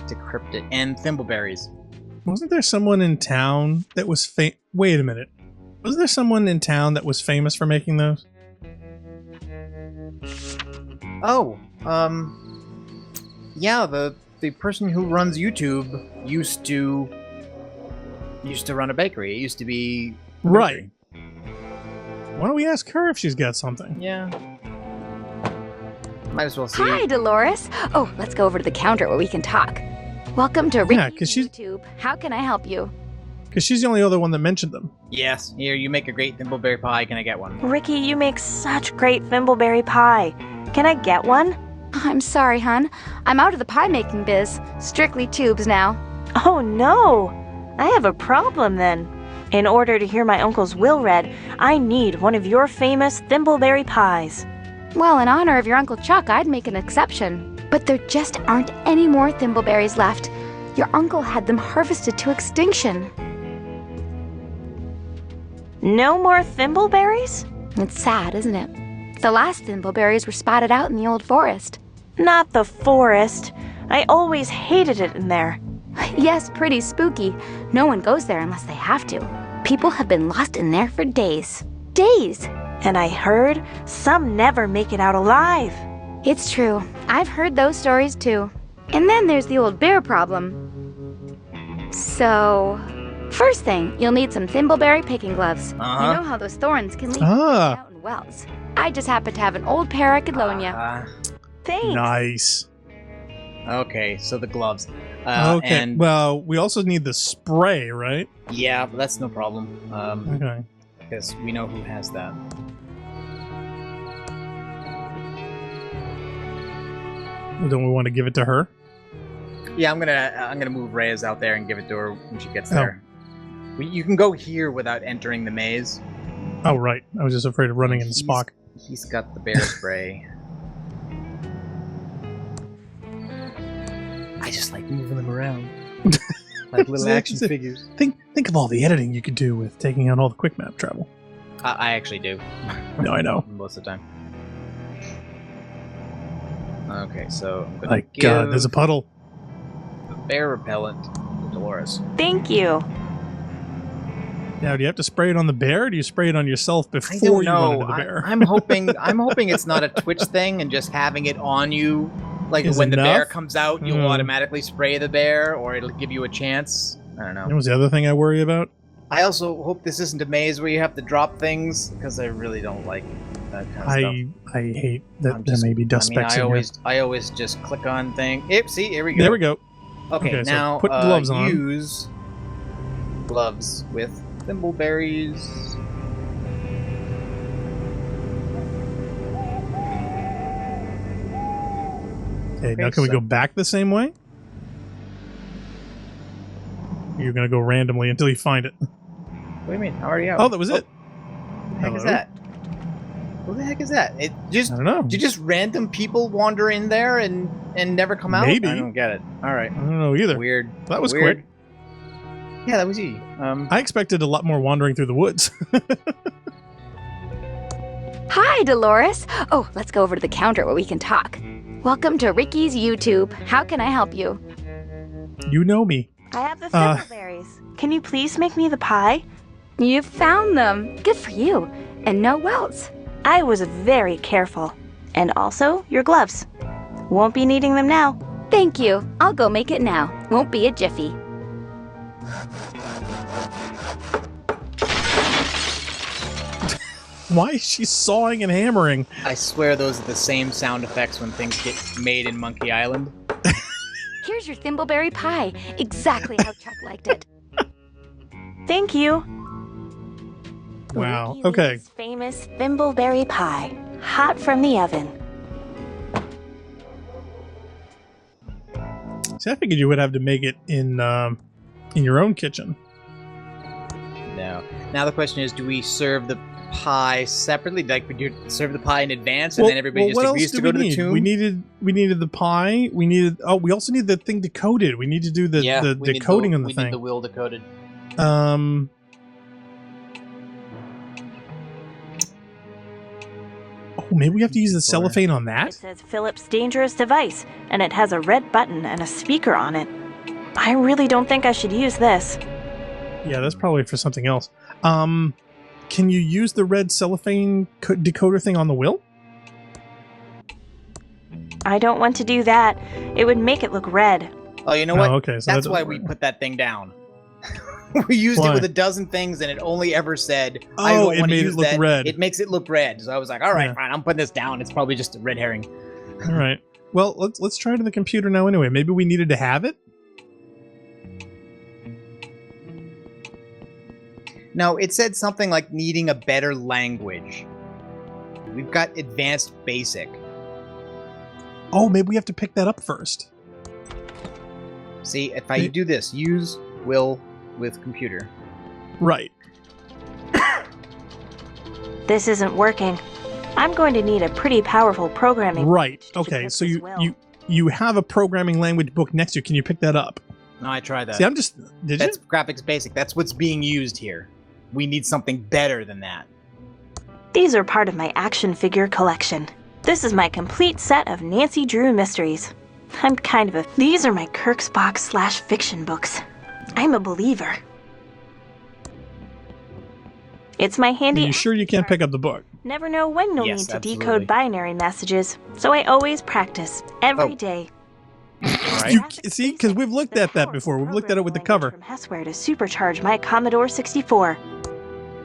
decrypt it. And thimbleberries. Wasn't there someone in town that was Wait a minute. Was there someone in town that was famous for making those? Oh, yeah, the person who runs YouTube used to run a bakery. It used to be right. Why don't we ask her if she's got something? Yeah. Might as well see. Hi, Dolores. Oh, let's go over to the counter where we can talk. Welcome to Ricky's YouTube. How can I help you? Because she's the only other one that mentioned them. Yes. Here, you make a great thimbleberry pie. Can I get one? Ricky, you make such great thimbleberry pie. Can I get one? I'm sorry, hon. I'm out of the pie-making biz. Strictly tubes now. Oh, no. I have a problem then. In order to hear my uncle's will read, I need one of your famous thimbleberry pies. Well, in honor of your Uncle Chuck, I'd make an exception. But there just aren't any more thimbleberries left. Your uncle had them harvested to extinction. No more thimbleberries? It's sad, isn't it? The last thimbleberries were spotted out in the old forest. Not the forest. I always hated it in there. Yes, pretty spooky. No one goes there unless they have to. People have been lost in there for days. Days! And I heard some never make it out alive. It's true. I've heard those stories too. And then there's the old bear problem. So, first thing, you'll need some thimbleberry picking gloves. You know how those thorns can leave out in wells. I just happen to have an old pair I could loan you. Thanks. Nice. Okay, so the gloves. Okay, and well, we also need the spray, right? yeah, but that's no problem. Okay. Because we know who has that. Don't we want to give it to her? Yeah, I'm gonna move Reyes out there and give it to her when she gets there. You can go here without entering the maze. Oh, right. I was just afraid of running into Spock. He's got the bear spray. I just like moving them around. Like little action figures. Think of all the editing you could do with taking out all the quick map travel. I actually do. No, I know. Most of the time. Okay, so I'm gonna Like, God, there's a puddle. The bear repellent to Dolores. Thank you. Now, do you have to spray it on the bear, or do you spray it on yourself before you run into the bear? I'm hoping it's not a Twitch thing and just having it on you. Like Is when the bear enough? comes out, you'll automatically spray the bear, or it'll give you a chance. I don't know. That was the other thing I worry about. I also hope this isn't a maze where you have to drop things, because I really don't like that kind of stuff. I hate that there may be dust specks in here. I always just click on thing. Yep, see, here we go. There we go. Okay, so now put gloves on. Use gloves with thimbleberries. Okay, now can we go back the same way? You're going to go randomly until you find it. What do you mean? How are you out? Oh, that was it. What the heck is that? What the heck is that? It just, I don't know. Do just random people wander in there and never come out? Maybe. I don't get it. All right. I don't know either. Weird. That was Weird. quick. Yeah, that was easy. I expected a lot more wandering through the woods. Hi, Dolores. Oh, let's go over to the counter where we can talk. Welcome to Ricky's YouTube. How can I help you? You know me. I have the thimbleberries. Can you please make me the pie? You found them. Good for you. And no welts. I was very careful. And also, your gloves. Won't be needing them now. Thank you. I'll go make it now. Won't be a jiffy. Why is she sawing and hammering? I swear those are the same sound effects when things get made in Monkey Island. Here's your thimbleberry pie. Exactly how Chuck liked it. Thank you. Wow. Ricky Okay. Lee's famous thimbleberry pie. Hot from the oven. See, I figured you would have to make it in your own kitchen. No. Now the question is, do we serve the pie separately? Like, would you serve the pie in advance and then everybody just agrees to go to the tomb? We needed the pie. We also need the thing decoded. We need to do the decoding on the thing. We need the will decoded. Oh, maybe we have to use the Sure. cellophane on It that? says Philip's dangerous device, and it has a red button and a speaker on it. I really don't think I should use this. Yeah, that's probably for something else. Can you use the red cellophane decoder thing on the will? I don't want to do that. It would make it look red. Oh, you know what? Oh, okay, so That's that why doesn't we work. put that thing down. We used Why? it with a dozen things, and it only ever said, "I Oh, don't it want to made it use look that." red. It makes it look red. So I was like, "All right, Yeah. fine. I'm putting this down. It's probably just a red herring." All right. Well, let's try to the computer now anyway. Maybe we needed to have it? No, it said something like needing a better language. We've got advanced basic. Oh, maybe we have to pick that up first. See, if I do this, use will with computer. Right. This isn't working. I'm going to need a pretty powerful programming Right. language to Okay, equip so this you, will. you have a programming language book next to you. Can you pick that up? No, I tried that. See, I'm just... Did That's you? graphics basic. That's what's being used here. We need something better than that. These are part of my action figure collection. This is my complete set of Nancy Drew mysteries. I'm kind of a... These are my Kirksbox/fiction books. I'm a believer. It's my handy... Are you sure you can't pick up the book? Never know when you'll Yes, need to absolutely. decode binary messages, so I always practice every Oh. day. All right. You, see, because we've looked at that before. We've looked at it with the cover. From Hessware to supercharge my Commodore 64.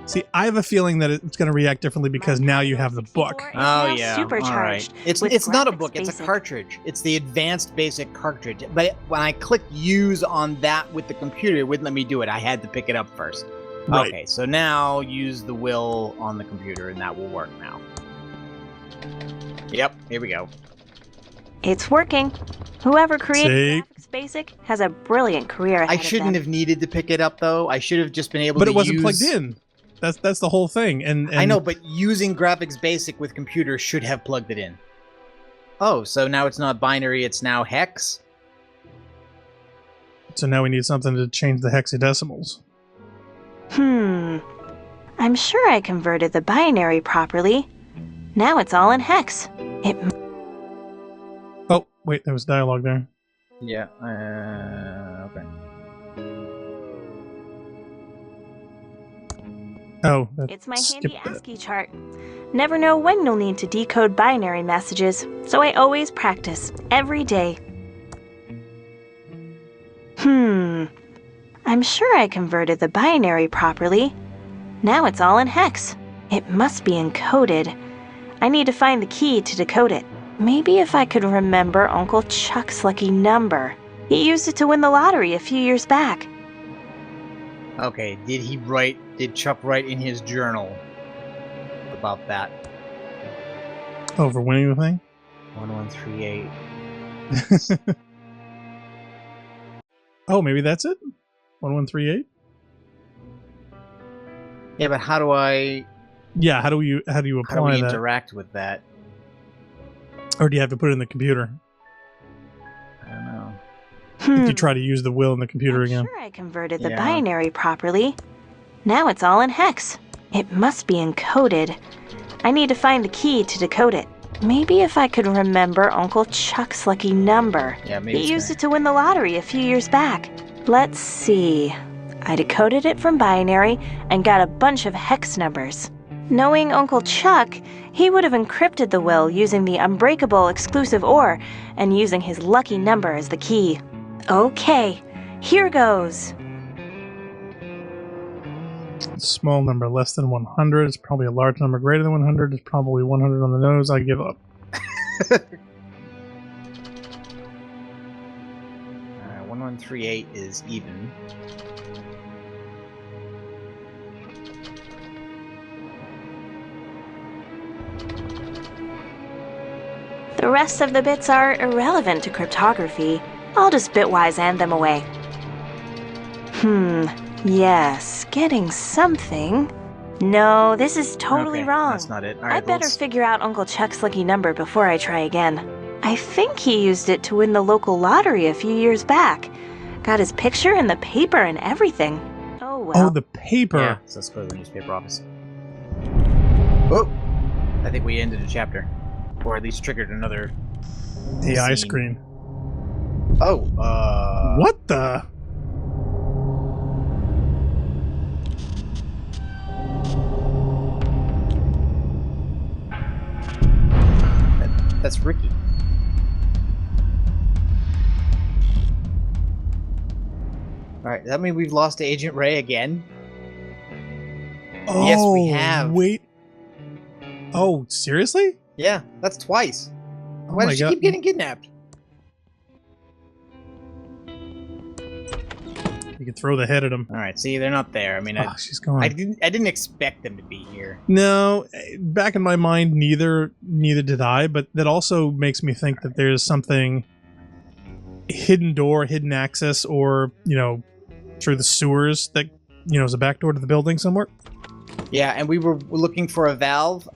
See, I have a feeling that it's going to react differently because now you have the book. Oh now yeah, all right. supercharged It's with not a graphics book. It's a basic. cartridge. It's the advanced basic cartridge. But when I clicked use on that with the computer, it wouldn't let me do it. I had to pick it up first. Right. Okay, so now use the will on the computer, and that will work now. Yep, here we go. It's working. Whoever created See? Graphics Basic has a brilliant career ahead I of shouldn't them. have needed to pick it up though. I should have just been able But to it wasn't use... plugged in. That's the whole thing. And I know, but using graphics basic with computer should have plugged it in. Oh, so now it's not binary, it's now hex? So now we need something to change the hexadecimals. I'm sure I converted the binary properly. Now it's all in hex. It Oh, wait, there was dialogue there. Yeah, okay. Oh, that It's my skipped handy that. ASCII chart. Never know when you'll need to decode binary messages, so I always practice every day. I'm sure I converted the binary properly. Now it's all in hex. It must be encoded. I need to find the key to decode it. Maybe if I could remember Uncle Chuck's lucky number. He used it to win the lottery a few years back. Okay, did Chuck write in his journal about that? Oh, for winning the thing? 1138. Oh, maybe that's it? 1138? Yeah, but how do I Yeah, how do you apply that? interact with that? Or do you have to put it in the computer? I don't know. If you try to use the will in the computer I'm again. sure I converted the Yeah. binary properly. Now it's all in hex. It must be encoded. I need to find the key to decode it. Maybe if I could remember Uncle Chuck's lucky number. Yeah, maybe He it's used gonna- it to win the lottery a few years back. Let's see. I decoded it from binary and got a bunch of hex numbers. Knowing Uncle Chuck, he would have encrypted the will using the unbreakable exclusive OR and using his lucky number as the key. Okay, here goes. Small number less than 100 is probably a large number greater than 100 is probably 100 on the nose. I give up. 1138 is even. The rest of the bits are irrelevant to cryptography. I'll just bitwise and them away. Yes, getting something. No, this is totally Okay, wrong. That's not it. All I right, better figure out Uncle Chuck's lucky number before I try again. I think he used it to win the local lottery a few years back. Got his picture in the paper and everything. Oh well. Oh, the paper. Yeah, so let's go to the newspaper office. Oh, I think think we ended a chapter. Or at least triggered another AI scene. screen. Oh, What the? That's Ricky. Alright, that means we've lost Agent Ray again? Oh, yes, we have. Wait. Oh, seriously? Yeah, that's twice. Oh Why my does she God. keep getting kidnapped? You can throw the head at him. Alright, see, they're not there. I mean, She's gone. I didn't expect them to be here. No, back in my mind, neither did I. But that also makes me think that there's something hidden door, hidden access, or through the sewers that is a back door to the building somewhere. Yeah, and we were looking for a valve.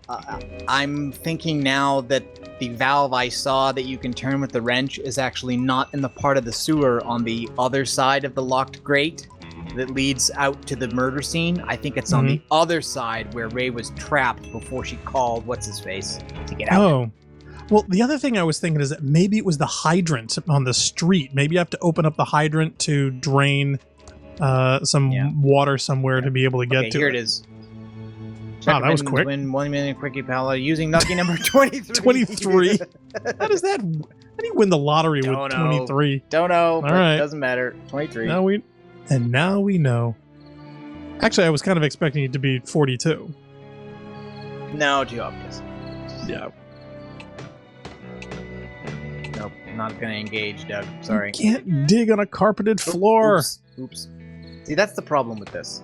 I'm thinking now that the valve I saw that you can turn with the wrench is actually not in the part of the sewer on the other side of the locked grate that leads out to the murder scene. I think it's on the other side where Ray was trapped before she called what's-his-face to get out. Oh. Well, the other thing I was thinking is that maybe it was the hydrant on the street. Maybe you have to open up the hydrant to drain some water somewhere to be able to get to here it. It is. Wow, that was quick. Win 1 million quickie pala using lucky number 23. 23? How do you win the lottery with 23? Don't know. All right. Doesn't matter. 23. Now we know. Actually, I was kind of expecting it to be 42. No, too obvious. Yeah. Nope, not gonna engage, Doug. Sorry. You can't dig on a carpeted floor. Oops. See, that's the problem with this.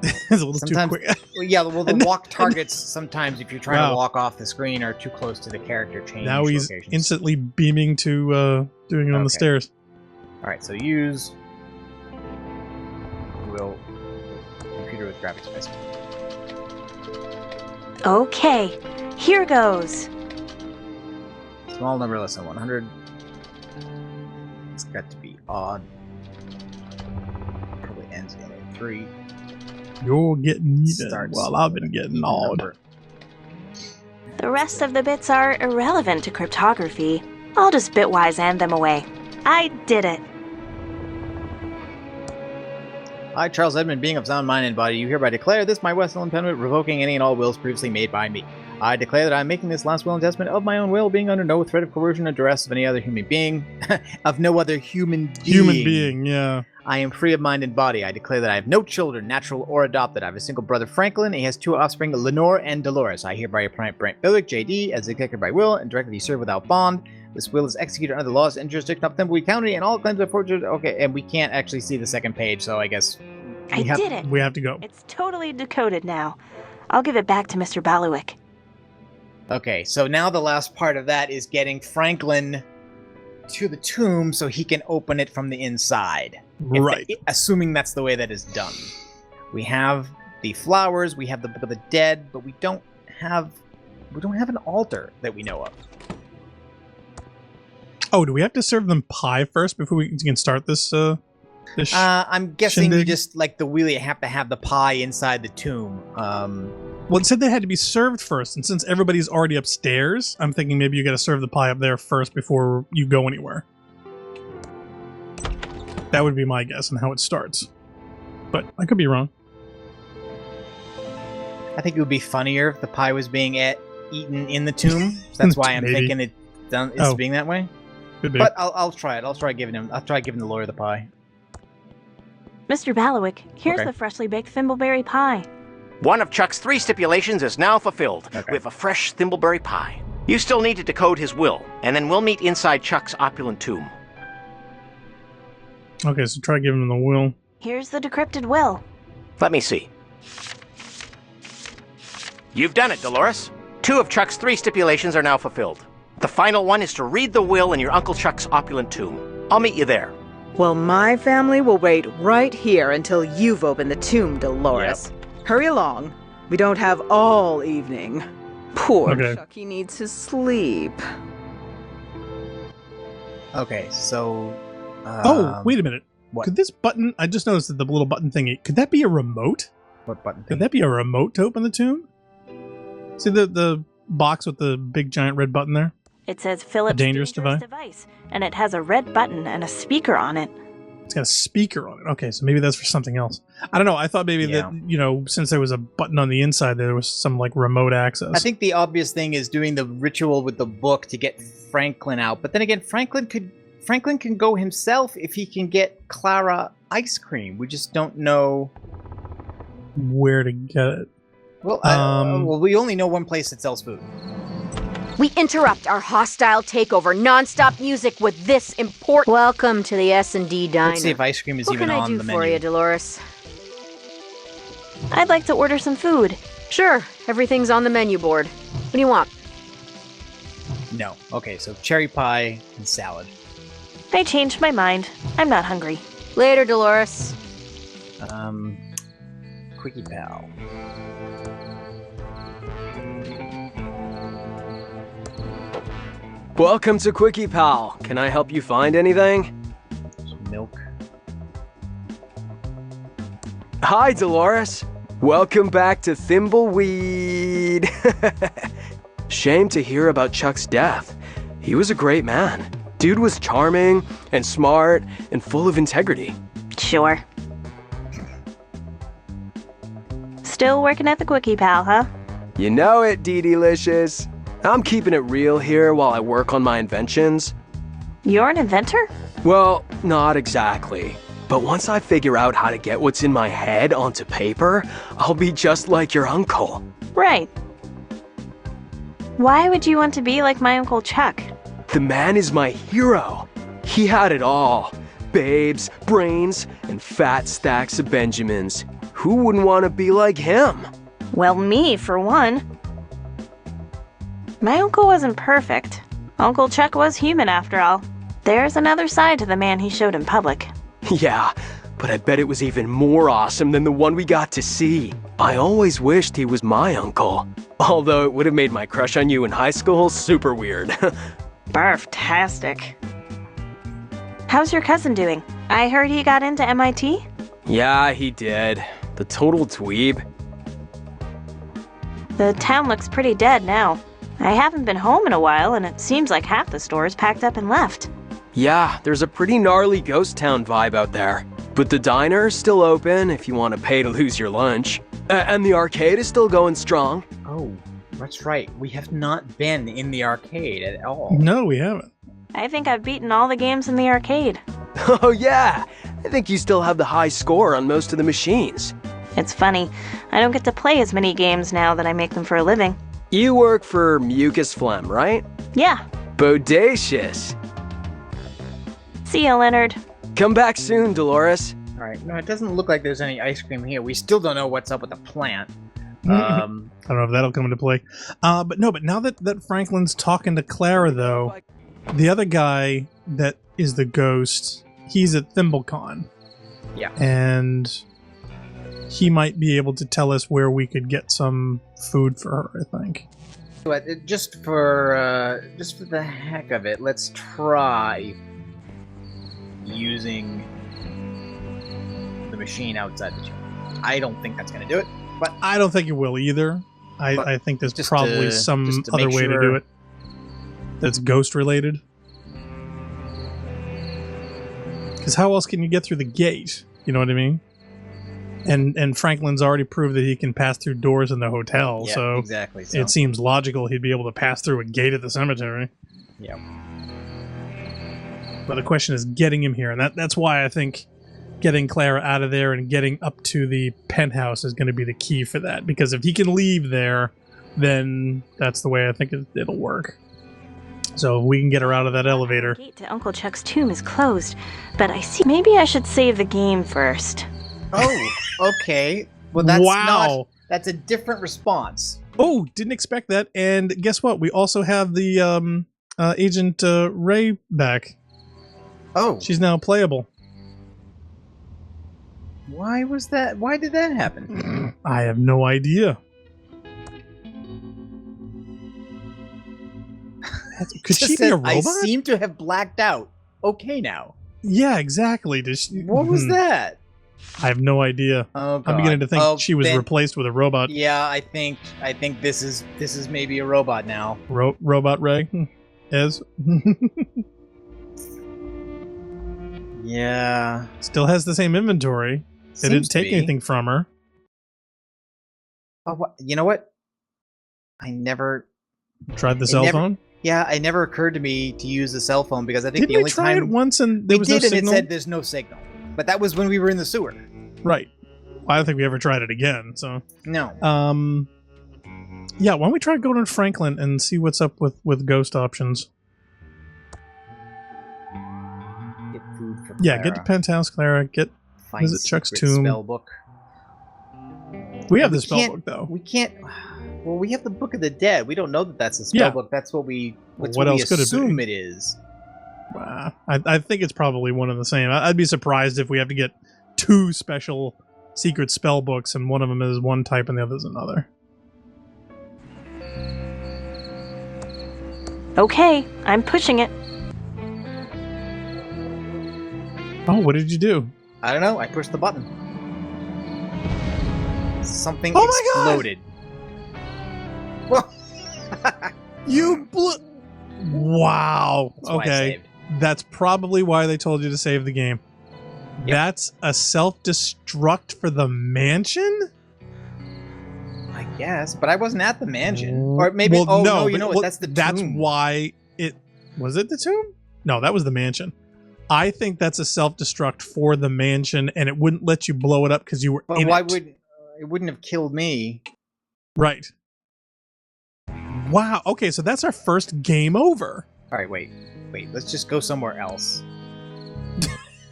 It's a little too quick. The walk targets sometimes, if you're trying to walk off the screen, are too close to the character change. Now he's locations. instantly beaming to doing it on the stairs. Alright, so use computer with graphics space. Okay, here goes. Small number less than 100. It's got to be odd. Probably ends in a 3. You're getting even while I've been getting odd. The rest of the bits are irrelevant to cryptography. I'll just bitwise hand them away. I did it. I, Charles Edmund, being of sound mind and body, you hereby declare this my Westland impediment, revoking any and all wills previously made by me. I declare that I am making this last will and testament of my own will, being under no threat of coercion or duress of any other human being. Of no other human being. Human being, yeah. I am free of mind and body. I declare that I have no children, natural or adopted. I have a single brother, Franklin. He has 2 offspring, Lenore and Dolores. I hereby appoint Brent Billick, J.D., as executor by will, and directly serve without bond. This will is executed under the laws and jurisdiction of Thimbleweed County, and all claims are forged. Okay, and we can't actually see the second page, so I guess I did it. We have to go. It's totally decoded now. I'll give it back to Mr. Baluik. Okay, so now the last part of that is getting Franklin to the tomb so he can open it from the inside. Right. Assuming that's the way that is done. We have the flowers, we have the Book of the Dead, but we don't have an altar that we know of. Oh, do we have to serve them pie first before we can start this? I'm guessing shindig? you just, like the wheelie, have to have the pie inside the tomb. Well, it said they had to be served first, and since everybody's already upstairs, I'm thinking maybe you got to serve the pie up there first before you go anywhere. That would be my guess on how it starts, but I could be wrong. I think it would be funnier if the pie was being eaten in the tomb. So that's why I'm thinking it's being that way. Could be. But I'll try it. I'll try giving the lawyer the pie. Mr. Baluik, here's the freshly baked thimbleberry pie. One of Chuck's 3 stipulations is now fulfilled. Okay. We have a fresh thimbleberry pie. You still need to decode his will, and then we'll meet inside Chuck's opulent tomb. Okay, so try giving him the will. Here's the decrypted will. Let me see. You've done it, Dolores. 2 of Chuck's 3 stipulations are now fulfilled. The final one is to read the will in your Uncle Chuck's opulent tomb. I'll meet you there. Well, my family will wait right here until you've opened the tomb, Dolores. Yep. Hurry along. We don't have all evening. Poor Okay. Chucky needs his sleep. Okay, so... Oh, wait a minute. What? Could this button, I just noticed that the little button thingy, could that be a remote? What button? Could that be a remote to open the tomb? See, the box with the big giant red button there? It says Philips dangerous device, and it has a red button and a speaker on it. It's got a speaker on it. Okay, so maybe that's for something else. I don't know. I thought maybe that, since there was a button on the inside, there was some like remote access. I think the obvious thing is doing the ritual with the book to get Franklin out. But then again, Franklin can go himself if he can get Clara ice cream. We just don't know where to get it. Well, we only know one place that sells food. We interrupt our hostile takeover non-stop music with this important... Welcome to the S&D Diner. Let's see if ice cream is what even can I on do the for menu. you, Dolores? I'd like to order some food. Sure, everything's on the menu board. What do you want? No. Okay, so cherry pie and salad. I changed my mind. I'm not hungry. Later, Dolores. Quickie Pal. Welcome to Quickie Pal. Can I help you find anything? Some milk. Hi, Dolores. Welcome back to Thimbleweed. Shame to hear about Chuck's death. He was a great man. Dude was charming and smart and full of integrity. Sure. Still working at the Quickie Pal, huh? You know it, Dee-Delicious. I'm keeping it real here while I work on my inventions. You're an inventor? Well, not exactly. But once I figure out how to get what's in my head onto paper, I'll be just like your uncle. Right. Why would you want to be like my Uncle Chuck? The man is my hero. He had it all. Babes, brains, and fat stacks of Benjamins. Who wouldn't want to be like him? Well, me, for one. My uncle wasn't perfect. Uncle Chuck was human, after all. There's another side to the man he showed in public. Yeah, but I bet it was even more awesome than the one we got to see. I always wished he was my uncle. Although it would have made my crush on you in high school super weird. Barf-tastic. How's your cousin doing? I heard he got into MIT? Yeah, he did. The total dweeb. The town looks pretty dead now. I haven't been home in a while, and it seems like half the stores packed up and left. Yeah, there's a pretty gnarly ghost town vibe out there. But the diner is still open if you want to pay to lose your lunch. And the arcade is still going strong. Oh, that's right. We have not been in the arcade at all. No, we haven't. I think I've beaten all the games in the arcade. Oh yeah, I think you still have the high score on most of the machines. It's funny, I don't get to play as many games now that I make them for a living. You work for Mucus Phlegm, right? Yeah. Bodacious. See ya, Leonard. Come back soon, Dolores. All right. No, it doesn't look like there's any ice cream here. We still don't know what's up with the plant. I don't know if that'll come into play. But now that Franklin's talking to Clara, though, the other guy that is the ghost, he's at ThimbleCon. Yeah. And he might be able to tell us where we could get some food for her, I think. But just for the heck of it, let's try using the machine outside the chamber. I don't think that's going to do it, but I don't think it will either. I think there's probably some other way to do it that's ghost related. Because how else can you get through the gate? You know what I mean? And Franklin's already proved that he can pass through doors in the hotel, yeah, so exactly. So it seems logical he'd be able to pass through a gate at the cemetery. Yeah. But the question is getting him here, and that's why I think getting Clara out of there and getting up to the penthouse is going to be the key for that. Because if he can leave there, then that's the way I think it'll work. So if we can get her out of that elevator. The gate to Uncle Chuck's tomb is closed, but I see. Maybe I should save the game first. Oh, okay. Well, that's a different response. Oh, didn't expect that. And guess what? We also have the Agent Ray back. Oh. She's now playable. Why was that? Why did that happen? I have no idea. Could she be a robot? I seem to have blacked out. Okay, now. Yeah, exactly. What was that? I have no idea. Oh, God. I'm beginning to think she was then- replaced with a robot. Yeah, I think this is maybe a robot now. Robot Ray is. Yeah. Still has the same inventory. They didn't Seems to take be. anything from her. Oh, you know what? I never. Tried the It cell never- phone. Yeah, it never occurred to me to use the cell phone because I think Didn't the we only try time it once and there we was did, no and signal? it said there's no signal. But that was when we were in the sewer. Right. I don't think we ever tried it again. So. No. Yeah. Why don't we try going to Franklin and see what's up with ghost options? Get food for Yeah. Clara. Get to Penthouse, Clara. Get. Find Is it Chuck's secret tomb? spell book. We have We the spell can't- book though. We can't. Well, we have the Book of the Dead. We don't know that that's a spell Yeah. book. That's what we. That's What what else we could it be? assume it is. I think it's probably one of the same. I'd be surprised if we have to get two special secret spell books and one of them is one type and the other is another. Okay, I'm pushing it. Oh, what did you do? I don't know. I pushed the button. Something Oh my God! exploded. Well, You blew. Wow. that's why I Okay. saved. That's probably why they told you to save the game. Yep. That's a self-destruct for the mansion? I guess, but I wasn't at the mansion, or maybe. Well, oh no, no, you but- know what? well, That's the tomb. That's why it was it the tomb? No, that was the mansion. I think that's a self-destruct for the mansion, and it wouldn't let you blow it up because you were But in why it. would it wouldn't have killed me? Right. Wow. Okay, so that's our first game over. All right, wait. Let's just go somewhere else.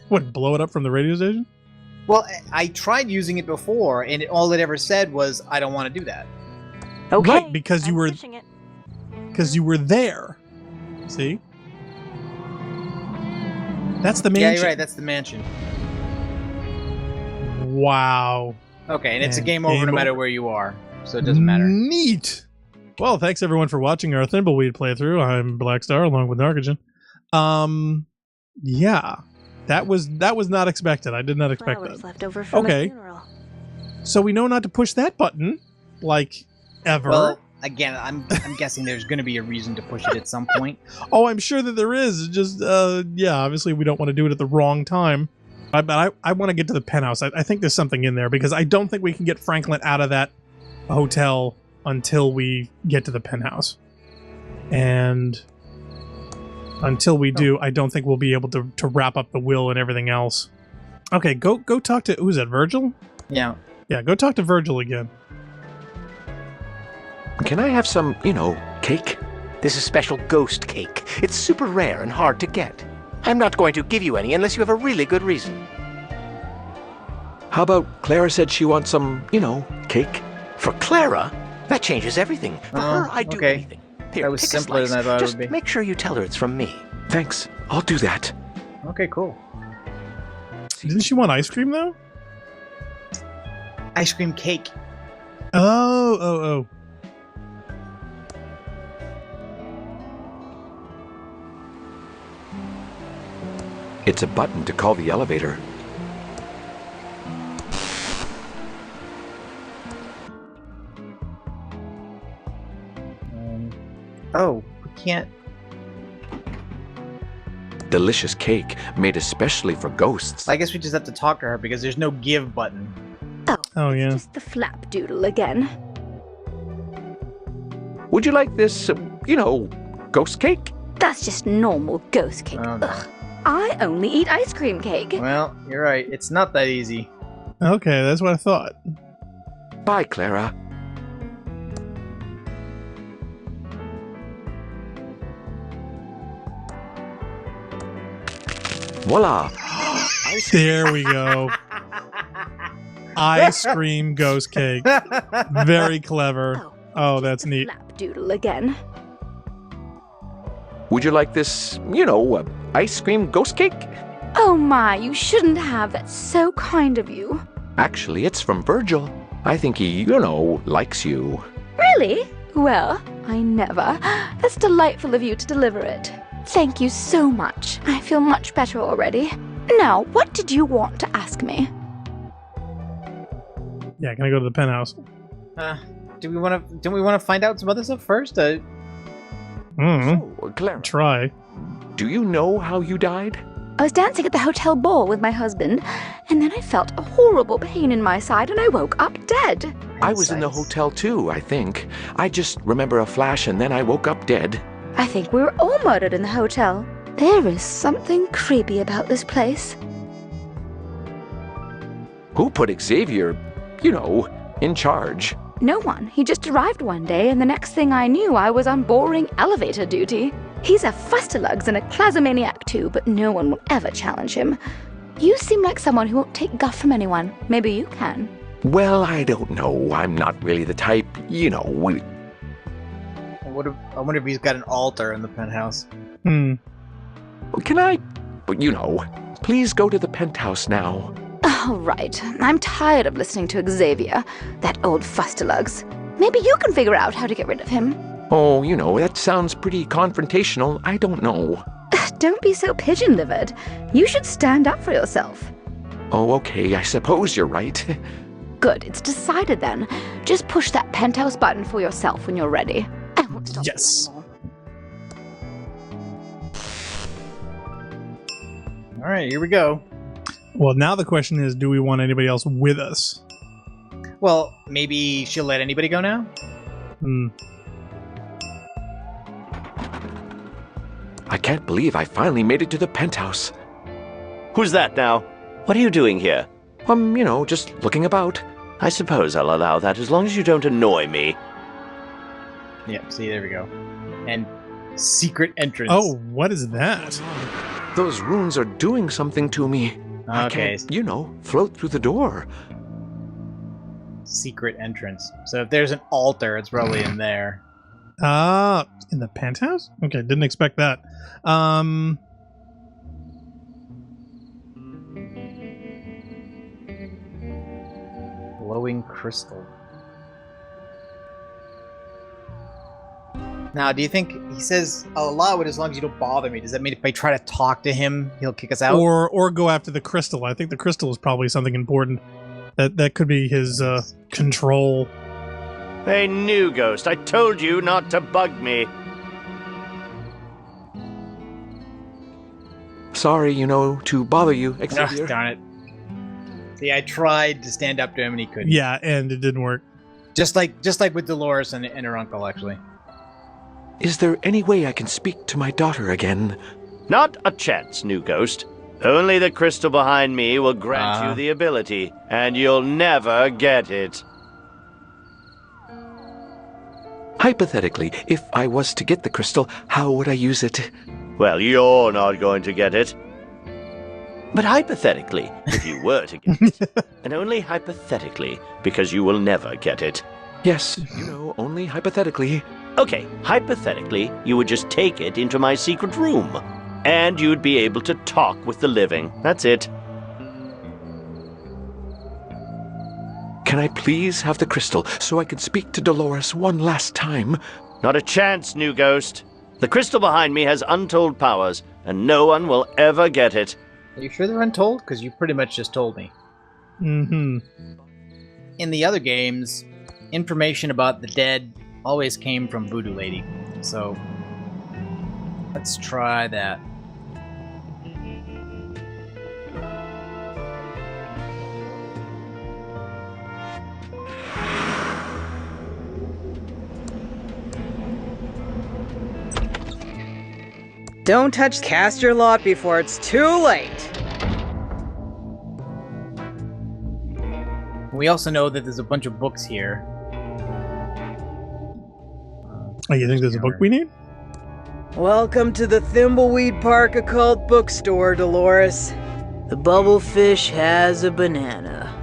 What? Blow it up from the radio station? Well, I tried using it before, and all it ever said was, "I don't want to do that." Okay, Right, because you I'm were- pushing it. Because you were there. See? That's the Yeah, mansion. you're right. That's the mansion. Wow. Okay, and it's a And game over game no matter over. where you are, so it doesn't matter. Neat. Well, thanks everyone for watching our Thimbleweed playthrough. I'm Blackstar along with Narcogen. Yeah. That was not expected. I did not expect Flowers that. left over from Okay. a funeral. So we know not to push that button, like ever. Well, again, I'm guessing there's going to be a reason to push it at some point. Oh, I'm sure that there is. It's just, yeah, obviously we don't want to do it at the wrong time. But I want to get to the penthouse. I think there's something in there because I don't think we can get Franklin out of that hotel until we get to the penthouse. And until we do, I don't think we'll be able to wrap up the will and everything else. Okay, go talk to, who's that, Virgil? Yeah. Yeah, go talk to Virgil again. Can I have some, cake? This is special ghost cake. It's super rare and hard to get. I'm not going to give you any unless you have a really good reason. How about Clara said she wants some, cake? For Clara, that changes everything. For Oh, her, I'd do okay. anything. Here, That was take a simpler slice. than I thought it Just would be. make sure you tell her it's from me. Thanks. I'll do that. Okay, cool. Didn't she want ice cream, though? Ice cream cake. Oh. It's a button to call the elevator. Oh, we can't. Delicious cake made especially for ghosts. I guess we just have to talk to her because there's no give button. Oh, yeah. Just the flapdoodle again. Would you like this, ghost cake? That's just normal ghost cake. Oh, no. Ugh. I only eat ice cream cake. Well, you're right. It's not that easy. Okay, that's what I thought. Bye, Clara. Voila! There we go. Ice cream ghost cake. Very clever. Oh, that's neat. Flapdoodle again. Would you like this, ice cream ghost cake? Oh my, you shouldn't have. That's so kind of you. Actually, it's from Virgil. I think he, likes you. Really? Well, I never. That's delightful of you to deliver it. Thank you so much. I feel much better already. Now, what did you want to ask me? Yeah, can I go to the penthouse? Don't we want to find out some other stuff first? Clara, Try. do you know how you died? I was dancing at the hotel ball with my husband, and then I felt a horrible pain in my side and I woke up dead. I was in the hotel too, I think. I just remember a flash and then I woke up dead. I think we were all murdered in the hotel. There is something creepy about this place. Who put Xavier, in charge? No one. He just arrived one day, and the next thing I knew, I was on boring elevator duty. He's a fustalugs and a Maniac too, but no one will ever challenge him. You seem like someone who won't take guff from anyone. Maybe you can. Well, I don't know. I'm not really the type, I wonder if he's got an altar in the penthouse. Hmm. Can I, please go to the penthouse now. All right. I'm tired of listening to Xavier, that old fustalugs. Maybe you can figure out how to get rid of him. Oh, that sounds pretty confrontational. I don't know. Don't be so pigeon-livered. You should stand up for yourself. Oh, okay, I suppose you're right. Good, it's decided then. Just push that penthouse button for yourself when you're ready. I won't stop you Yes. anymore. All right, here we go. Well, now the question is, do we want anybody else with us? Well, maybe she'll let anybody go now? Hmm. I can't believe I finally made it to the penthouse. Who's that now? What are you doing here? Just looking about. I suppose I'll allow that as long as you don't annoy me. Yep, see, there we go. And secret entrance. Oh, what is that? Those runes are doing something to me. I Okay, can't, float through the door. secret entrance. So if there's an altar, it's probably in there. In the penthouse? Okay, didn't expect that. Glowing crystal. Now, do you think he says, I'll allow it as long as you don't bother me? Does that mean if I try to talk to him, he'll kick us out? Or go after the crystal. I think the crystal is probably something important. That could be his control. Hey, new ghost, I told you not to bug me. Sorry, to bother you, Ugh, Xavier. darn it. See, I tried to stand up to him and he couldn't. Yeah, and it didn't work. Just like with Dolores and her uncle, actually. Is there any way I can speak to my daughter again? Not a chance, new ghost. Only the crystal behind me will grant you the ability, and you'll never get it. Hypothetically, if I was to get the crystal, how would I use it? Well, you're not going to get it. But hypothetically, if you were to get it, and only hypothetically, because you will never get it. Yes, only hypothetically. Okay, hypothetically, you would just take it into my secret room, and you'd be able to talk with the living. That's it. Can I please have the crystal so I can speak to Dolores one last time? Not a chance, new ghost. The crystal behind me has untold powers, and no one will ever get it. Are you sure they're untold? Because you pretty much just told me. Mm-hmm. In the other games, information about the dead always came from Voodoo Lady. So, let's try that. Don't cast your lot before it's too late. We also know that there's a bunch of books here. Oh, you think there's a book we need? Welcome to the Thimbleweed Park Occult Bookstore, Dolores. The bubblefish has a banana.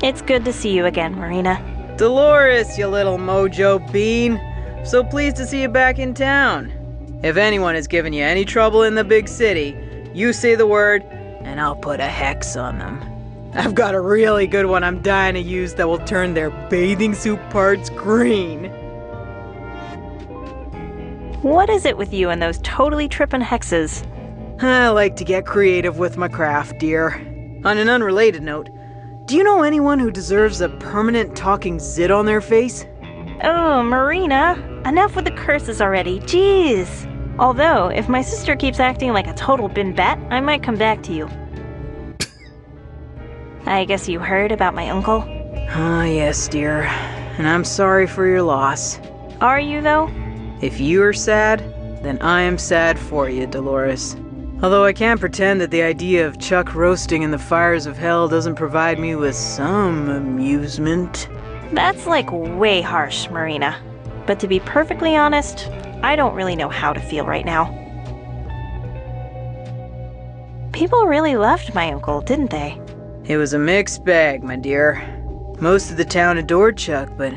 It's good to see you again, Marina. Dolores, you little mojo bean. So pleased to see you back in town. If anyone has given you any trouble in the big city, you say the word, and I'll put a hex on them. I've got a really good one I'm dying to use that will turn their bathing suit parts green. What is it with you and those totally trippin' hexes? I like to get creative with my craft, dear. On an unrelated note, do you know anyone who deserves a permanent talking zit on their face? Oh, Marina, enough with the curses already, jeez. Although, if my sister keeps acting like a total bimbette, I might come back to you. I guess you heard about my uncle? Ah, yes, dear. And I'm sorry for your loss. Are you, though? If you are sad, then I am sad for you, Dolores. Although I can't pretend that the idea of Chuck roasting in the fires of hell doesn't provide me with some amusement. That's like way harsh, Marina. But to be perfectly honest, I don't really know how to feel right now. People really loved my uncle, didn't they? It was a mixed bag, my dear. Most of the town adored Chuck, but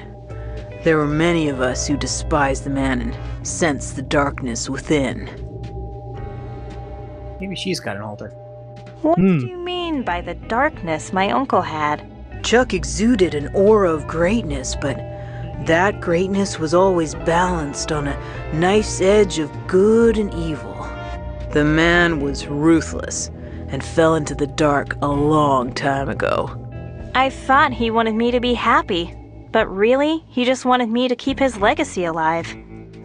there were many of us who despised the man and sensed the darkness within. Maybe she's got an altar. What do you mean by the darkness my uncle had? Chuck exuded an aura of greatness, but that greatness was always balanced on a nice edge of good and evil. The man was ruthless and fell into the dark a long time ago. I thought he wanted me to be happy, but really, he just wanted me to keep his legacy alive.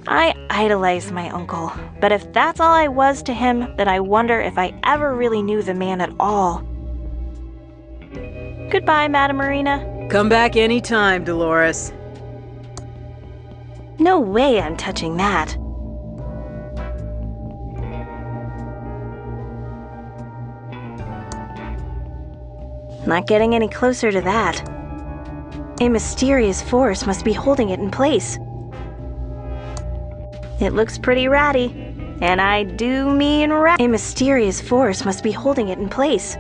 I idolized my uncle, but if that's all I was to him, then I wonder if I ever really knew the man at all. Goodbye, Madame Marina. Come back any time, Dolores. No way I'm touching that. Not getting any closer to that. A mysterious force must be holding it in place. It looks pretty ratty, and I do mean rat. A mysterious force must be holding it in place.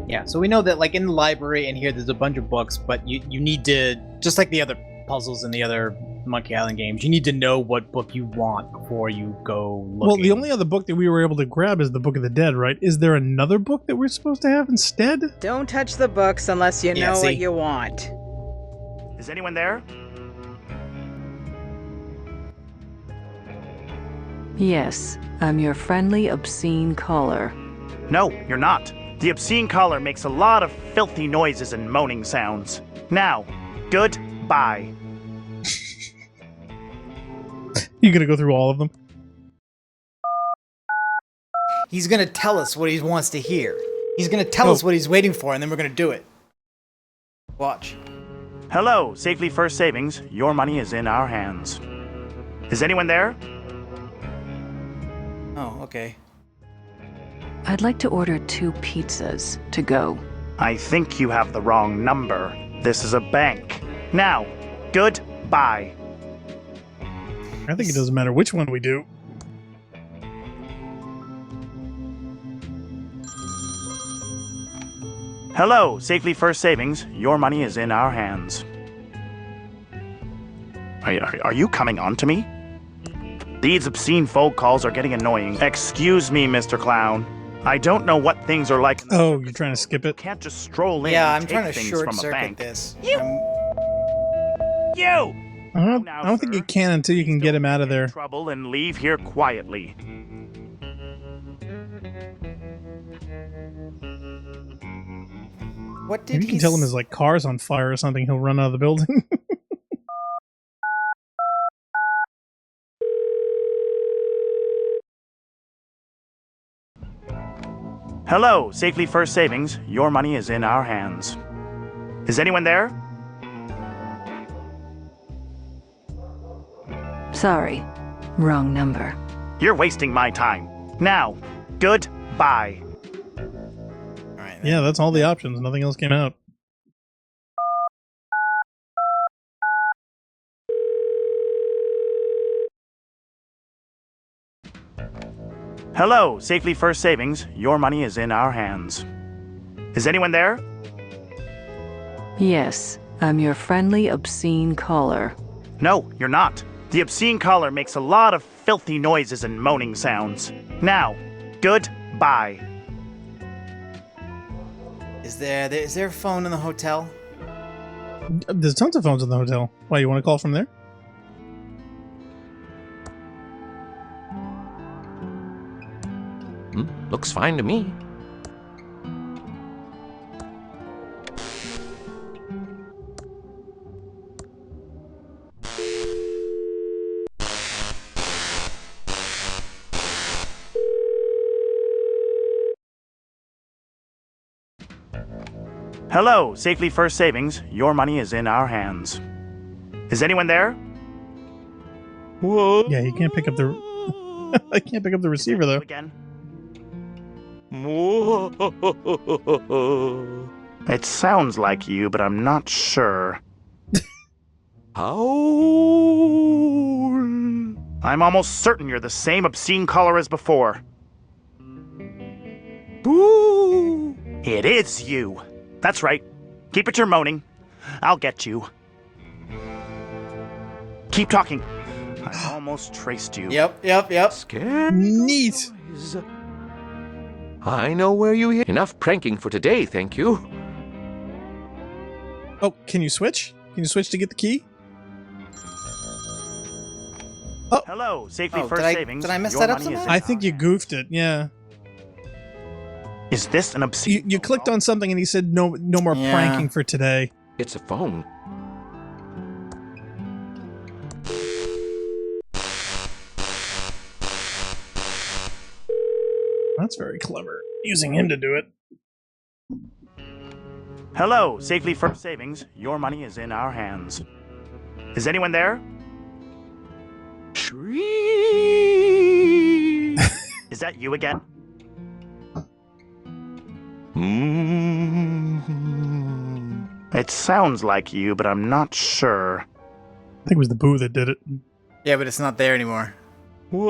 Yeah, so we know that like in the library and here there's a bunch of books, but you need to, just like the other puzzles in the other Monkey Island games, you need to know what book you want before you go looking. Well, the only other book that we were able to grab is the Book of the Dead, right? Is there another book that we're supposed to have instead? Don't touch the books unless you know see? what you want. Is anyone there? Yes, I'm your friendly, obscene caller. No, you're not. The obscene caller makes a lot of filthy noises and moaning sounds. Now, goodbye. You gonna go through all of them? He's gonna tell us what he wants to hear. He's gonna tell us what he's waiting for, and then we're gonna do it. Watch. Hello, Safely First Savings. Your money is in our hands. Is anyone there? Oh, okay. I'd like to order 2 pizzas to go. I think you have the wrong number. This is a bank. Now, goodbye. I think it doesn't matter which one we do. Hello, Safely First Savings. Your money is in our hands. Are you coming on to me? These obscene phone calls are getting annoying. Excuse me, Mr. Clown. I don't know what things are like. Oh, you're trying to skip it? You can't just stroll in Yeah, and I'm take trying to things short from a circuit bank. this. You! I don't think you can until you can get him out of there. Trouble and leave here quietly. What did Maybe you can tell him his like car's on fire or something. He'll run out of the building. Hello, Safely First Savings. Your money is in our hands. Is anyone there? Sorry, wrong number. You're wasting my time. Now, goodbye. Yeah, that's all the options. Nothing else came out. Hello, Safely First Savings. Your money is in our hands. Is anyone there? Yes, I'm your friendly, obscene caller. No, you're not. The obscene caller makes a lot of filthy noises and moaning sounds. Now, goodbye. Is there a phone in the hotel? There's tons of phones in the hotel. Why, you want to call from there? Looks fine to me. Hello, Safely First Savings. Your money is in our hands. Is anyone there? Whoa. Yeah, you can't pick up the. I can't pick up the receiver though. Again? Whoa. It sounds like you, but I'm not sure. Howl. I'm almost certain you're the same obscene caller as before. Boo. It is you. That's right. Keep it your moaning. I'll get you. Keep talking. I almost traced you. Yep. Scared. Neat. Noise. I know where you hid. Enough pranking for today, thank you. Oh, can you switch? Can you switch to get the key? Hello, Safely Oh, First Savings. did I mess Your that up money is somehow? I think you goofed it. Yeah. Is this an obscene? You clicked on something and he said no more Yeah. pranking for today. It's a phone. That's very clever. Using him to do it. Hello, Safely First Savings. Your money is in our hands. Is anyone there? Shriek. Is that you again? It sounds like you, but I'm not sure. I think it was the boo that did it. Yeah, but it's not there anymore. Whoa.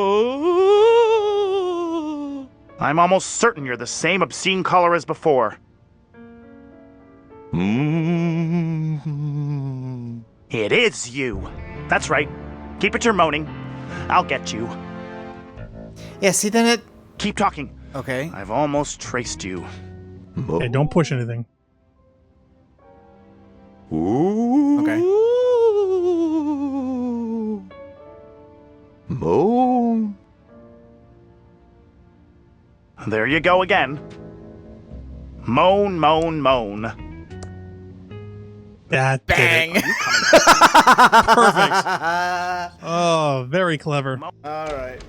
I'm almost certain you're the same obscene caller as before. It is you. That's right. Keep it your moaning. I'll get you. Yeah, see then it... Keep talking. Okay. I've almost traced you. Hey, don't push anything. Okay. Moan. There you go again. Moan, moan, moan. That Bang! did it. Perfect. Oh, very clever. Alright.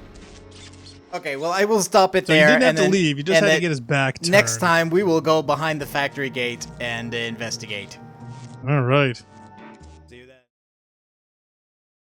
Okay, well, I will stop it So you there. didn't have and to then- leave. You just and had to then get his back turned. Next time, we will go behind the factory gate and investigate. All right.